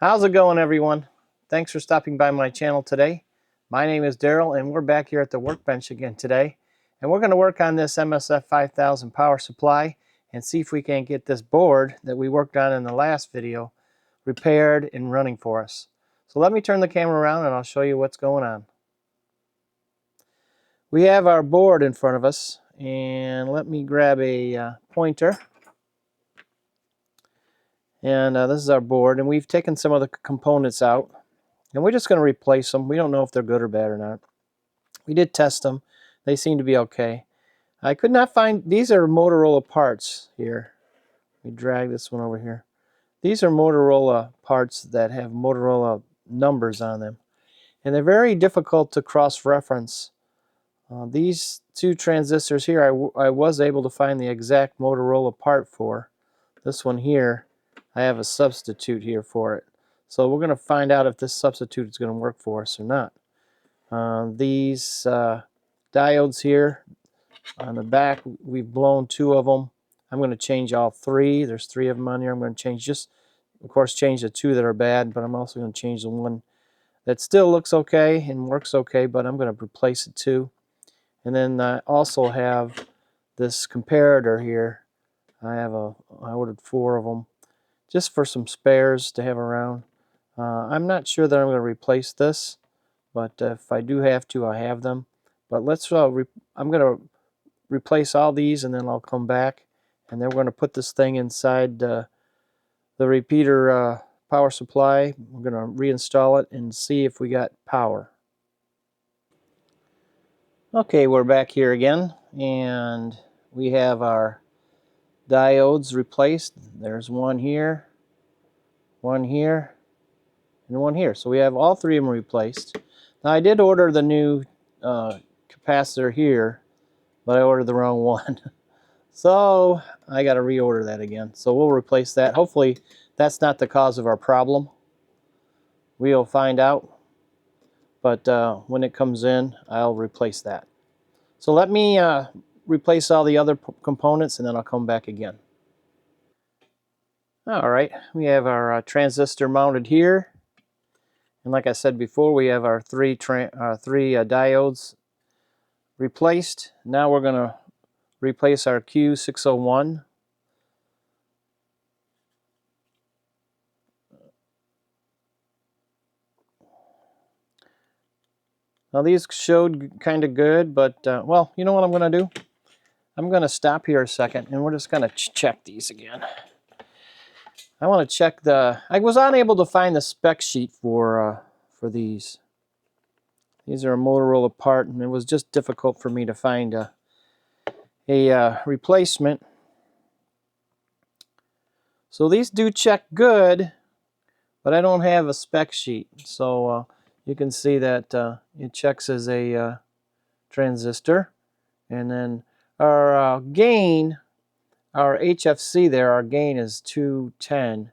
How's it going, everyone? Thanks for stopping by my channel today. My name is Daryl, and we're back here at the workbench again today. And we're going to work on this MSF5000 power supply and see if we can get this board that we worked on in the last video repaired and running for us. So let me turn the camera around and I'll show you what's going on. We have our board in front of us, and let me grab a pointer. And this is our board, and we've taken some of the components out, and we're just going to replace them. We don't know if they're good or bad or not. We did test them. They seem to be okay. I could not find, these are Motorola parts here. We drag this one over here. These are Motorola parts that have Motorola numbers on them, and they're very difficult to cross-reference. These two transistors here, I was able to find the exact Motorola part for. This one here, I have a substitute here for it. So we're going to find out if this substitute is going to work for us or not. These diodes here on the back, we've blown 2 of them. I'm going to change all 3. There's 3 of them on here. I'm going to change of course, change the 2 that are bad, but I'm also going to change the one that still looks okay and works okay, but I'm going to replace it too. And then I also have this comparator here. I ordered 4 of them just for some spares to have around. I'm not sure that I'm going to replace this, but if I do have to, I have them. But I'm going to replace all these, and then I'll come back, and then we're going to put this thing inside the repeater power supply. We're going to reinstall it and see if we got power. Okay, we're back here again, and we have our diodes replaced. There's one here, and one here. So we have all 3 of them replaced. Now I did order the new capacitor here, but I ordered the wrong one. So I got to reorder that again. So we'll replace that. Hopefully that's not the cause of our problem. We'll find out. But when it comes in, I'll replace that. So let me replace all the other components, and then I'll come back again. Alright, we have our transistor mounted here. And like I said before, we have our 3 diodes replaced. Now we're going to replace our Q601. Now these showed kind of good, but well, you know what I'm going to do? I'm going to stop here a second, and we're just going to check these again. I want to check I was unable to find the spec sheet for these. These are a Motorola part, and it was just difficult for me to find a replacement. So these do check good, but I don't have a spec sheet. So you can see that it checks as a transistor. And then our gain, our HFC there, our gain is 210.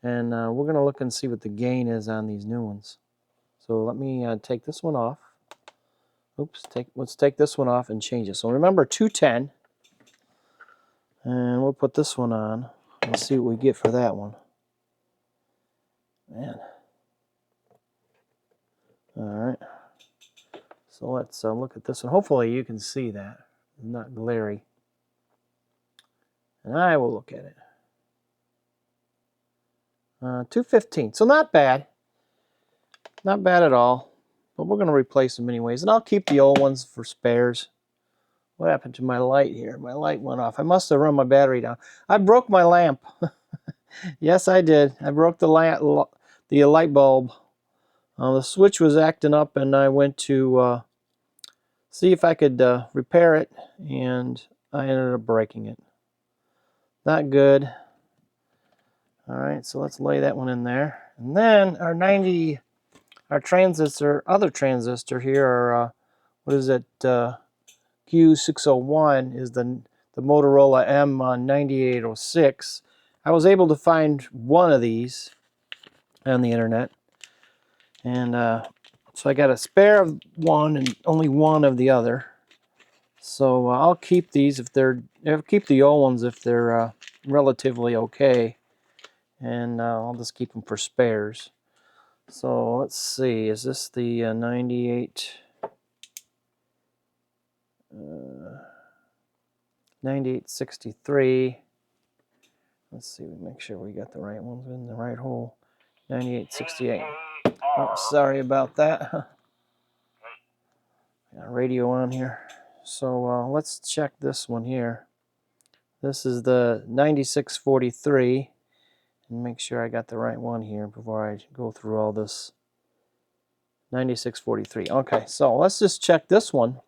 And we're going to look and see what the gain is on these new ones. So let me take this one off. Oops, let's take this one off and change it. So remember 210. And we'll put this one on. Let's see what we get for that one. Man. Alright. So let's look at this one. Hopefully you can see that. It's not glary. And I will look at it. 215. So not bad. Not bad at all. But we're going to replace them anyways. And I'll keep the old ones for spares. What happened to my light here? My light went off. I must have run my battery down. I broke my lamp. Yes, I did. I broke the light bulb. The switch was acting up, and I went to see if I could repair it, and I ended up breaking it. Not good. Alright, so let's lay that one in there. And then our transistor, other transistor here, our, what is it, Q601 is the Motorola M9806. I was able to find one of these on the internet. And so I got a spare of one and only one of the other. So I'll keep these if they're, keep the old ones if they're relatively okay. and I'll just keep them for spares. So let's see, is this the 9863? Let's see, make sure we got the right ones in the right hole. 9868. Oh, sorry about that. Got a radio on here. So let's check this one here. This is the 9643. And make sure I got the right one here before I go through all this. 9643. Okay, so let's just check this one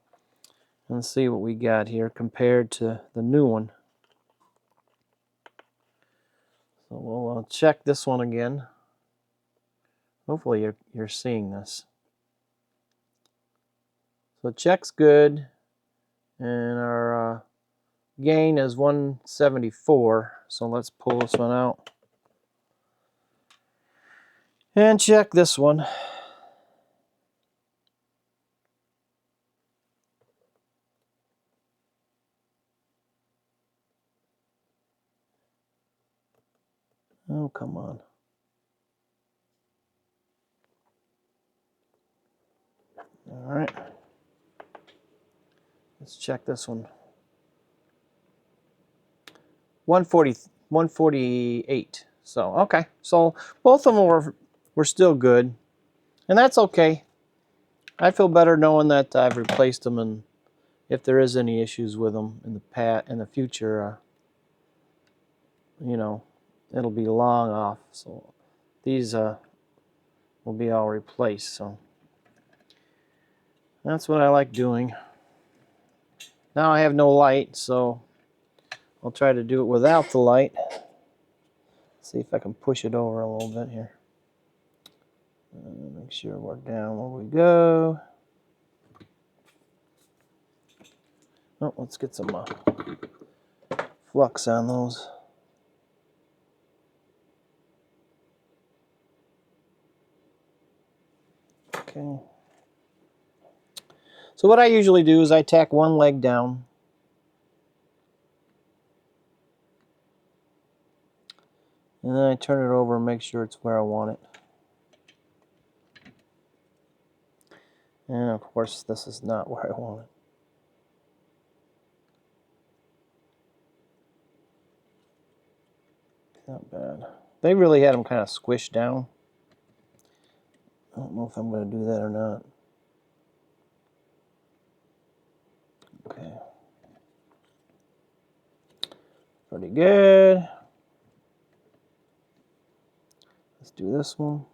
and see what we got here compared to the new one. So we'll check this one again. Hopefully you're seeing this. So it checks good, and our gain is 174. So let's pull this one out and check this one. Oh, come on. All right. Let's check this one. 148. So, okay. So both of them were still good. And that's okay. I feel better knowing that I've replaced them, and if there is any issues with them in the future, you know, it'll be long off. So these will be all replaced. So that's what I like doing. Now I have no light, so I'll try to do it without the light. See if I can push it over a little bit here. Make sure we're down where we go. Oh, let's get some flux on those. Okay. So what I usually do is I tack one leg down. And then I turn it over and make sure it's where I want it. And of course, this is not where I want it. Not bad. They really had them kind of squished down. I don't know if I'm going to do that or not. Okay. Pretty good. Let's do this one.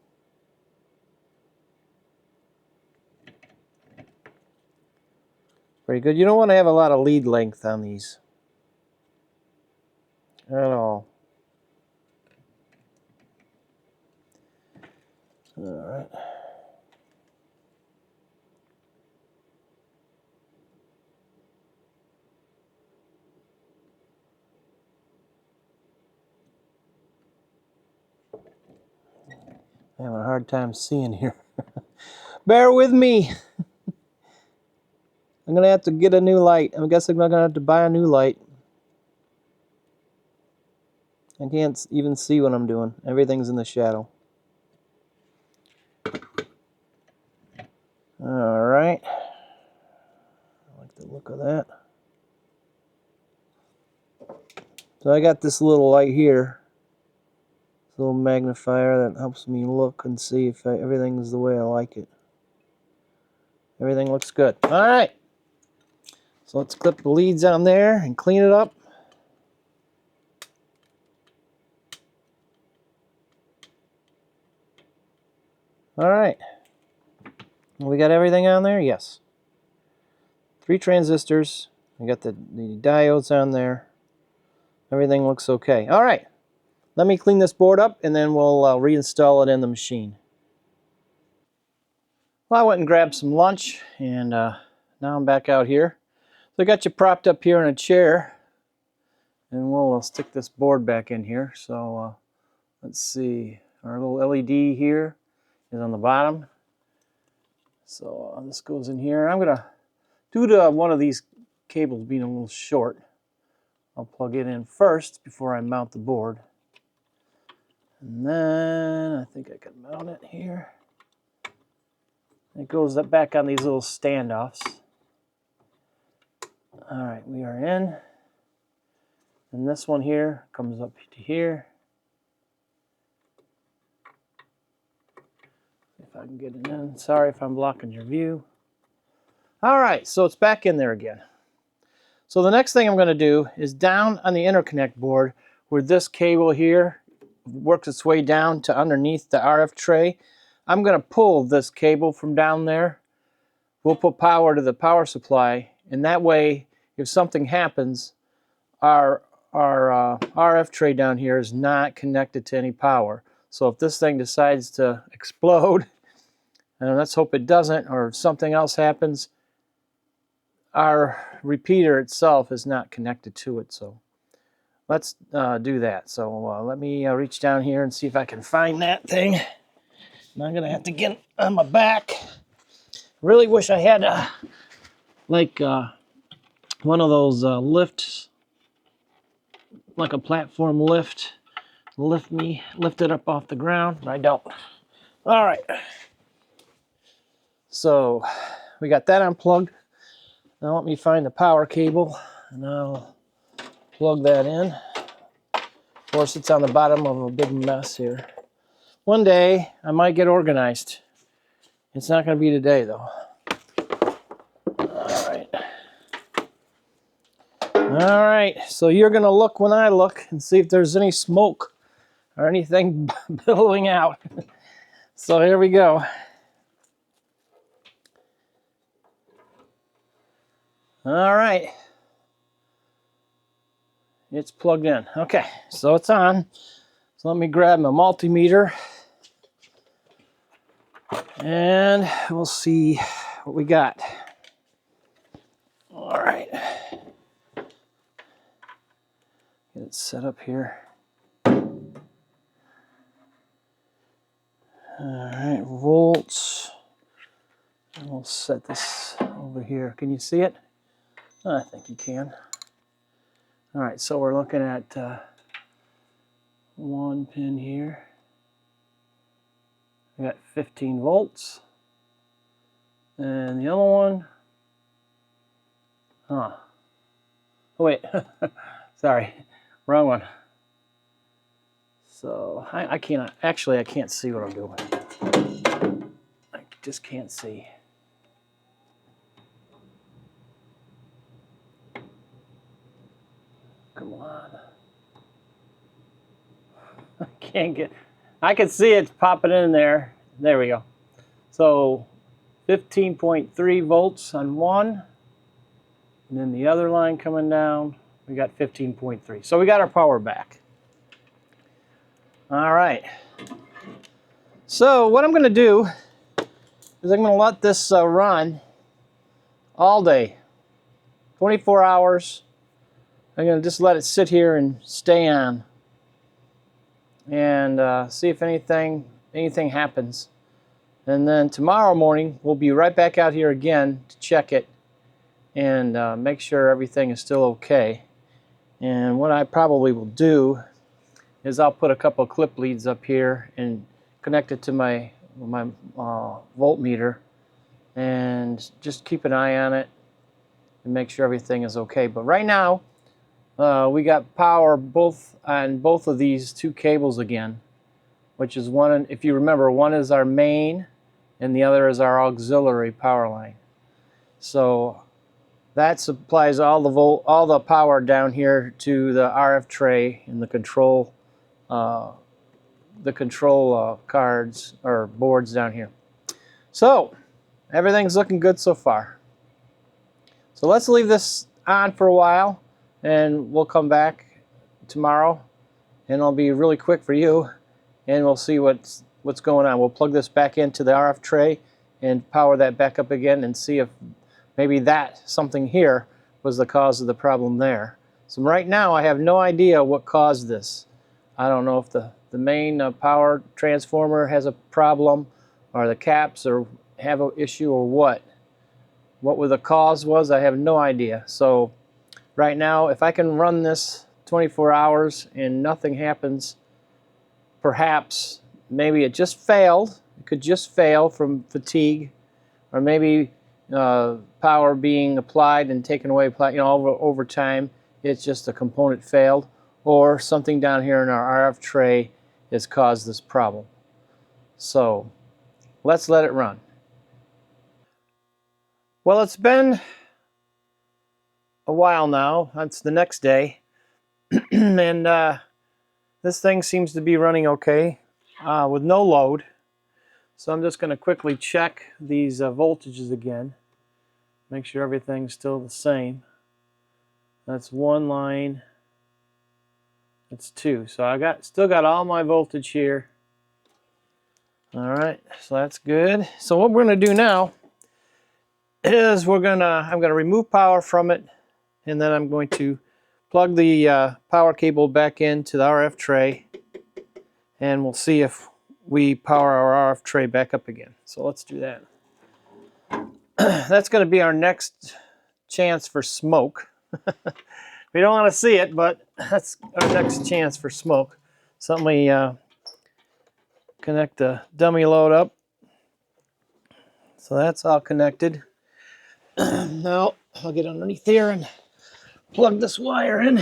Pretty good. You don't want to have a lot of lead length on these at all. All right. I'm having a hard time seeing here. Bear with me. I'm going to have to get a new light. I guess I'm going to have to buy a new light. I can't even see what I'm doing. Everything's in the shadow. All right. I like the look of that. So I got this little light here. This little magnifier that helps me look and see if everything's the way I like it. Everything looks good. All right. So let's clip the leads on there and clean it up. All right. We got everything on there? Yes. 3 transistors. We got the diodes on there. Everything looks okay. All right. Let me clean this board up, and then we'll reinstall it in the machine. Well, I went and grabbed some lunch, and now I'm back out here. So I got you propped up here in a chair, and we'll stick this board back in here. So let's see. Our little LED here is on the bottom. So this goes in here. I'm going to, due to one of these cables being a little short, I'll plug it in first before I mount the board. And then I think I can mount it here. It goes up back on these little standoffs. All right, we are in. And this one here comes up to here. If I can get it in. Sorry if I'm blocking your view. All right, so it's back in there again. So the next thing I'm going to do is down on the interconnect board where this cable here works its way down to underneath the RF tray. I'm going to pull this cable from down there. We'll put power to the power supply, and that way if something happens, our RF tray down here is not connected to any power. So if this thing decides to explode, and let's hope it doesn't, or if something else happens, our repeater itself is not connected to it. So let's do that. So let me reach down here and see if I can find that thing. And I'm going to have to get on my back. Really wish I had like one of those lifts, like a platform lift, lift it up off the ground, but I don't. All right. So we got that unplugged. Now let me find the power cable and I'll plug that in. Of course, it's on the bottom of a big mess here. One day I might get organized. It's not going to be today though. All right, so you're going to look when I look and see if there's any smoke or anything billowing out. So here we go. All right. It's plugged in. Okay, so it's on. So let me grab my multimeter and we'll see what we got. All right. Get it set up here. All right, volts. And we'll set this over here. Can you see it? I think you can. All right, so we're looking at one pin here. We got 15 volts. And the other one, oh wait, sorry, wrong one. So I can't see what I'm doing. I just can't see. Come on. I can't get, I can see it popping in there. There we go. So 15.3 volts on one, and then the other line coming down, we got 15.3. So we got our power back. All right. So what I'm going to do is I'm going to let this run all day, 24 hours. I'm going to just let it sit here and stay on and see if anything happens. And then tomorrow morning, we'll be right back out here again to check it and make sure everything is still okay. And what I probably will do is I'll put a couple of clip leads up here and connect it to my voltmeter and just keep an eye on it and make sure everything is okay. But right now, we got power on both of these two cables again, which is one, if you remember, one is our main and the other is our auxiliary power line. So that supplies all the power down here to the RF tray and the control cards or boards down here. So everything's looking good so far. So let's leave this on for a while and we'll come back tomorrow and it'll be really quick for you and we'll see what's going on. We'll plug this back into the RF tray and power that back up again and see if maybe something here was the cause of the problem there. So right now I have no idea what caused this. I don't know if the main power transformer has a problem or the caps have an issue or what. What the cause was, I have no idea. So right now, if I can run this 24 hours and nothing happens, perhaps maybe it just failed. It could just fail from fatigue, or maybe power being applied and taken away, over time. It's just a component failed, or something down here in our RF tray has caused this problem. So let's let it run. Well, it's been a while now. It's the next day, and this thing seems to be running okay with no load. So I'm just going to quickly check these voltages again. Make sure everything's still the same. That's one line. That's two. So I still got all my voltage here. All right, so that's good. So what we're going to do now is I'm going to remove power from it, and then I'm going to plug the power cable back into the RF tray, and we'll see if we power our RF tray back up again. So let's do that. That's going to be our next chance for smoke. We don't want to see it, but that's our next chance for smoke. So let me connect the dummy load up. So that's all connected. Now I'll get underneath here and plug this wire in.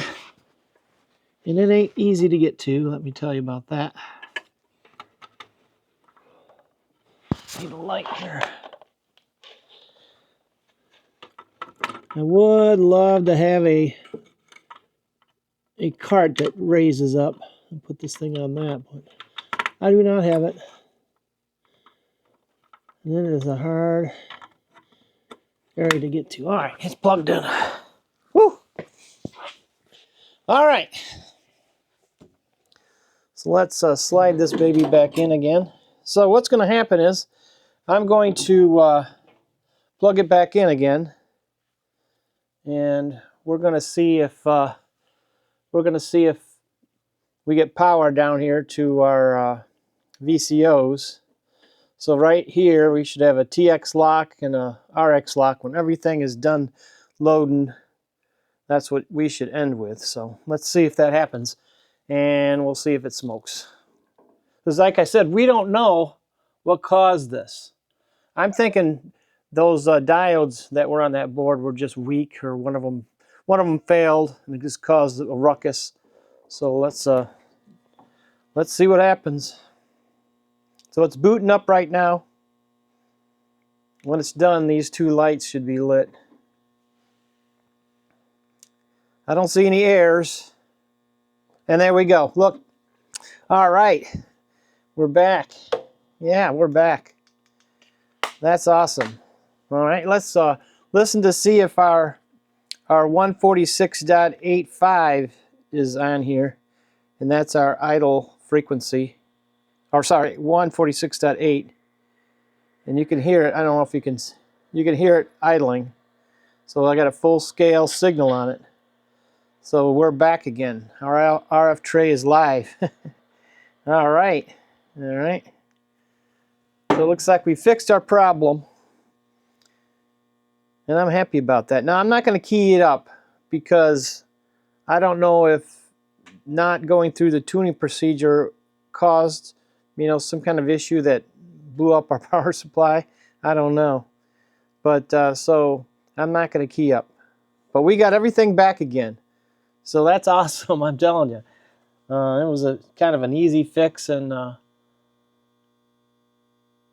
And it ain't easy to get to, let me tell you about that. Need a light here. I would love to have a cart that raises up and put this thing on that, but I do not have it. And it is a hard area to get to. All right, it's plugged in. Woo! All right. So let's slide this baby back in again. So what's going to happen is I'm going to plug it back in again, and we're going to see if we get power down here to our VCOs. So right here we should have a TX lock and a RX lock. When everything is done loading, that's what we should end with. So let's see if that happens, and we'll see if it smokes. Because like I said, we don't know what caused this. I'm thinking those diodes that were on that board were just weak, or one of them failed and it just caused a ruckus. So let's see what happens. So it's booting up right now. When it's done, these two lights should be lit. I don't see any errors. And there we go. Look. All right. We're back. Yeah, we're back. That's awesome. All right, let's listen to see if our 146.85 is on here. And that's our idle frequency. Or sorry, 146.8. And you can hear it. I don't know if you can hear it idling. So I got a full scale signal on it. So we're back again. Our RF tray is live. All right. All right. So it looks like we fixed our problem. And I'm happy about that. Now I'm not going to key it up because I don't know if not going through the tuning procedure caused, some kind of issue that blew up our power supply. I don't know. But so I'm not going to key up. But we got everything back again. So that's awesome, I'm telling you. It was a kind of an easy fix, and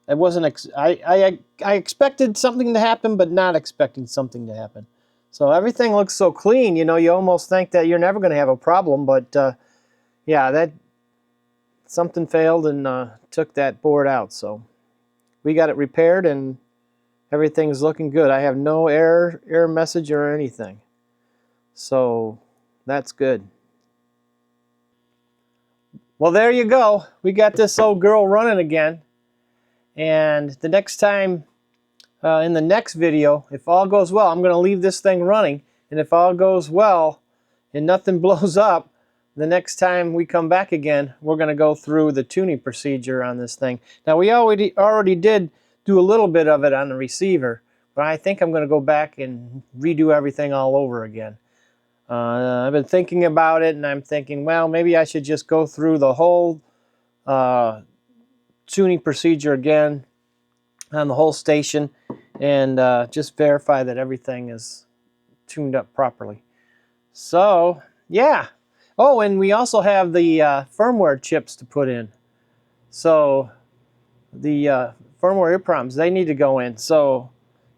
it wasn't. I expected something to happen, but not expecting something to happen. So everything looks so clean. You almost think that you're never going to have a problem, but yeah, that something failed and took that board out. So we got it repaired, and everything's looking good. I have no error message or anything. So that's good. Well, there you go. We got this old girl running again. And the next time, in the next video, if all goes well, I'm going to leave this thing running. And if all goes well and nothing blows up, the next time we come back again, we're going to go through the tuning procedure on this thing. Now, we already did do a little bit of it on the receiver, but I think I'm going to go back and redo everything all over again. I've been thinking about it, and I'm thinking, well, maybe I should just go through the whole tuning procedure again on the whole station, and just verify that everything is tuned up properly. So yeah. Oh, and we also have the firmware chips to put in. So the firmware EEPROMs, they need to go in. So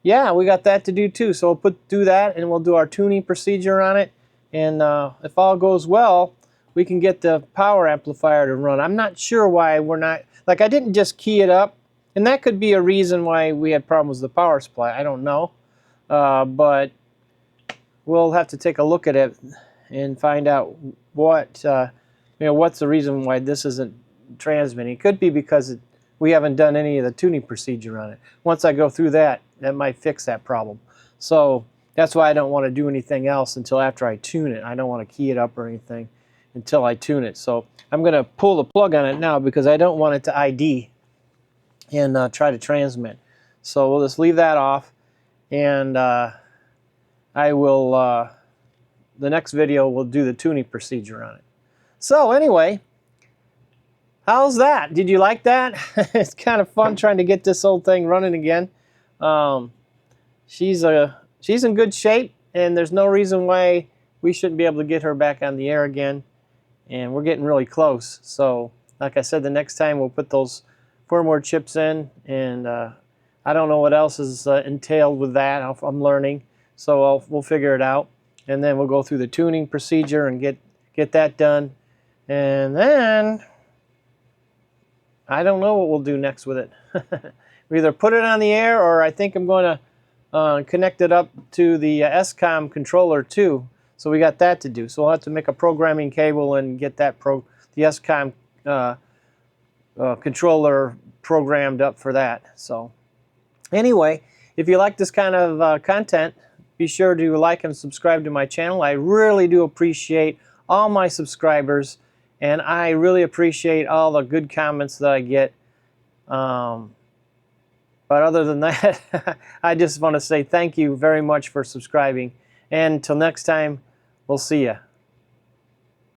yeah, we got that to do too. So we'll do that, and we'll do our tuning procedure on it. And if all goes well, we can get the power amplifier to run. I'm not sure why we're not, like, I didn't just key it up, and that could be a reason why we had problems with the power supply. I don't know, but we'll have to take a look at it and find out what what's the reason why this isn't transmitting. It could be because we haven't done any of the tuning procedure on it. Once I go through that, that might fix that problem. So that's why I don't want to do anything else until after I tune it. I don't want to key it up or anything until I tune it. So I'm going to pull the plug on it now because I don't want it to ID and try to transmit. So we'll just leave that off, and I will, the next video we'll do the tuning procedure on it. So anyway, how's that? Did you like that? It's kind of fun trying to get this old thing running again. She's in good shape, and there's no reason why we shouldn't be able to get her back on the air again. And we're getting really close. So like I said, the next time we'll put those firmware chips in, and I don't know what else is entailed with that. I'm learning, so we'll figure it out, and then we'll go through the tuning procedure and get that done, and then I don't know what we'll do next with it. We either put it on the air, or I think I'm going to connect it up to the SCOM controller too. So we got that to do. So we'll have to make a programming cable and get that the SCOM controller programmed up for that. So anyway, if you like this kind of content, be sure to like and subscribe to my channel. I really do appreciate all my subscribers, and I really appreciate all the good comments that I get. But other than that, I just want to say thank you very much for subscribing. And until next time, we'll see ya.